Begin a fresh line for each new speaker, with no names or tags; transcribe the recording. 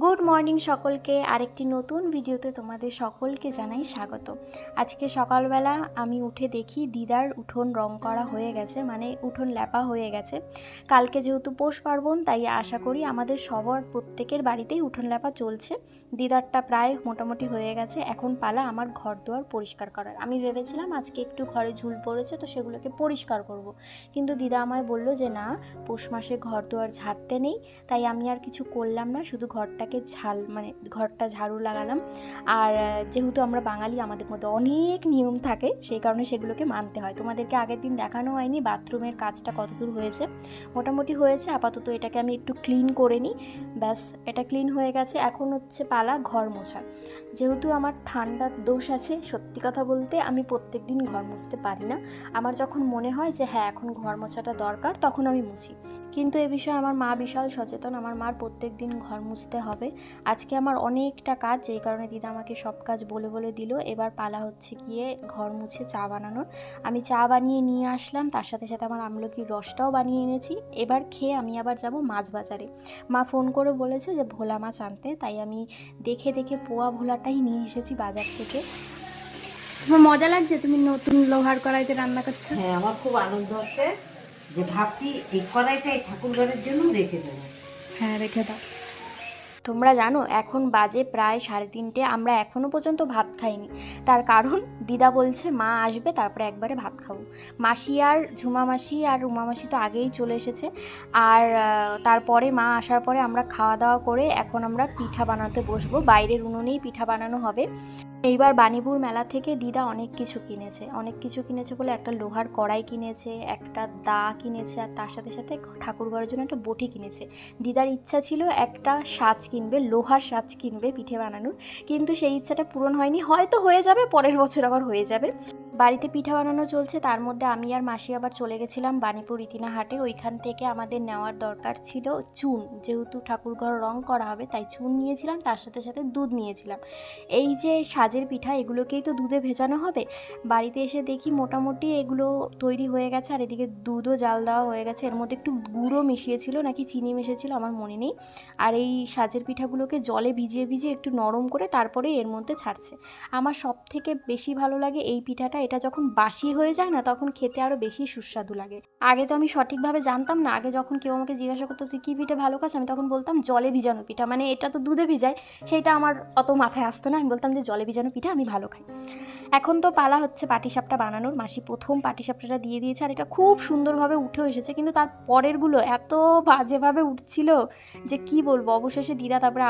Good morning সকলকে। আরেকটি নতুন ভিডিওতে তোমাদের সকলকে জানাই স্বাগত। আজকে সকালবেলা আমি উঠে দেখি দিদার উঠোন রং করা হয়ে গেছে, মানে উঠোন লেপা হয়ে গেছে। কালকে যেহেতু পৌষ পার্বণ, তাই আশা করি আমাদের সবার প্রত্যেকের বাড়িতেই উঠোন লেপা চলছে। দিদারটা প্রায় মোটামুটি হয়ে গেছে, এখন পালা আমার ঘর দুয়ার পরিষ্কার করার। আমি ভেবেছিলাম আজকে একটু ঘরে ঝুল পড়েছে তো সেগুলোকে পরিষ্কার করব, কিন্তু দিদা আমায় বলল যে না, পৌষ মাসে ঘর দুয়ার ঝাড়তে নেই। তাই আমি আর কিছু করলাম না, শুধু ঘরটাকে ঘরটা ঝাড়ু লাগালাম। আর যেহেতু আমরা বাঙালি, আমাদের মধ্যে অনেক নিয়ম থাকে, সেই কারণে সেগুলোকে মানতে হয়। তোমাদেরকে আগের দিন দেখানো হয়নি বাথরুমের কাজটা কতদূর হয়েছে। মোটামুটি হয়েছে, আপাতত এটাকে আমি একটু ক্লিন করে নিই। ব্যাস, এটা ক্লিন হয়ে গেছে। এখন হচ্ছে পালা ঘর মোছার। যেহেতু আমার ঠান্ডার দোষ আছে, সত্যি কথা বলতে আমি প্রত্যেক দিন ঘর মুছতে পারি না। আমার যখন মনে হয় যে হ্যাঁ এখন ঘর মোছাটা দরকার, তখন আমি মুছি। কিন্তু এ বিষয়ে আমার মা বিশাল সচেতন, আমার মার প্রত্যেক দিন ঘর মুছতে হবে। আজকে আমার অনেকটা কাজ, যেই কারণে দিদা আমাকে সব কাজ বলে বলে দিল। এবার পালা হচ্ছে গিয়ে ঘর মুছে চা বানানোর। আমি চা বানিয়ে নিয়ে আসলাম, তার সাথে সাথে আমার আমলকির রসটাও বানিয়ে এনেছি। এবার খেয়ে আমি আবার যাব মাছ বাজারে। মা ফোন করে বলেছে যে ভোলা মাছ আনতে, তাই আমি দেখে দেখে পোয়া ভোলাটাই নিয়ে এসেছি বাজার থেকে।
আমার মজা লাগছে তুমি নতুন লোহার কড়াইতে রান্না করছো।
হ্যাঁ, আমার খুব আনন্দ হচ্ছে যে ভাবছি এই কড়াইটা এই ঠাকুরঘরের জন্য রেখে দেবো।
হ্যাঁ, রেখে দাও।
তোমরা জানো এখন বাজে প্রায় 3:30, আমরা এখনও পর্যন্ত ভাত খাইনি। তার কারণ দিদা বলছে মা আসবে তারপরে একবারে ভাত খাবো। মাসি আর ঝুমা মাসি আর রুমা মাসি তো আগেই চলে এসেছে। আর তারপরে মা আসার পরে আমরা খাওয়া দাওয়া করে এখন আমরা পিঠা বানাতে বসবো। বাইরের উনুনেই পিঠা বানানো হবে। এইবার বাণীপুর মেলা থেকে দিদা অনেক কিছু কিনেছে বলে একটা লোহার কড়াই কিনেছে, একটা দা কিনেছে, আর তার সাথে সাথে ঠাকুর ঘরের জন্য একটা বটি কিনেছে। দিদার ইচ্ছা ছিল একটা সাজ কিনবে, লোহার সাজ কিনবে পিঠে বানানোর, কিন্তু সেই ইচ্ছাটা পূরণ হয়নি। হয়তো হয়ে যাবে, পরের বছর আবার হয়ে যাবে। বাড়িতে পিঠা বানানো চলছে, তার মধ্যে আমি আর মাসি আবার চলে গেছিলাম বাণীপুর ইতিনা হাটে। ওইখান থেকে আমাদের নেওয়ার দরকার ছিল চুন, যেহেতু ঠাকুরঘর রং করা হবে তাই চুন নিয়েছিলাম, তার সাথে সাথে দুধ নিয়েছিলাম। এই যে সাজের পিঠা, এগুলোকেই তো দুধে ভেজানো হবে। বাড়িতে এসে দেখি মোটামুটি এগুলো তৈরি হয়ে গেছে, আর এদিকে দুধও জাল দেওয়া হয়ে গেছে। এর মধ্যে একটু গুঁড়ো মিশিয়েছিল নাকি চিনি মিশিয়েছিল আমার মনে নেই। আর এই সাজের পিঠাগুলোকে জলে ভিজিয়ে ভিজিয়ে একটু নরম করে তারপরে এর মধ্যে ছাড়ছে। আমার সব থেকে বেশি ভালো লাগে এই পিঠাটা। এটা যখন বাসি হয়ে যায় না, তখন খেতে আরও বেশি সুস্বাদু লাগে। আগে তো আমি সঠিকভাবে জানতাম না। আগে যখন কেউ আমাকে জিজ্ঞাসা করতো তুই কী পিঠা ভালো খাস, আমি তখন বলতাম জলে ভিজানো পিঠা, মানে এটা তো দুধে ভিজায়, সেইটা আমার অত মাথায় আসতো না। আমি বলতাম যে জলে ভিজানো পিঠা আমি ভালো খাই। এখন তো পালা হচ্ছে পাটিসাপটা বানানোর। মাসি প্রথম পাটিসাপটাটা দিয়ে দিয়েছে, আর এটা খুব সুন্দরভাবে উঠেও এসেছে, কিন্তু তার পরেরগুলো এত বাজেভাবে উঠছিল যে কি বলবো। অবশেষে দিদা তারপরে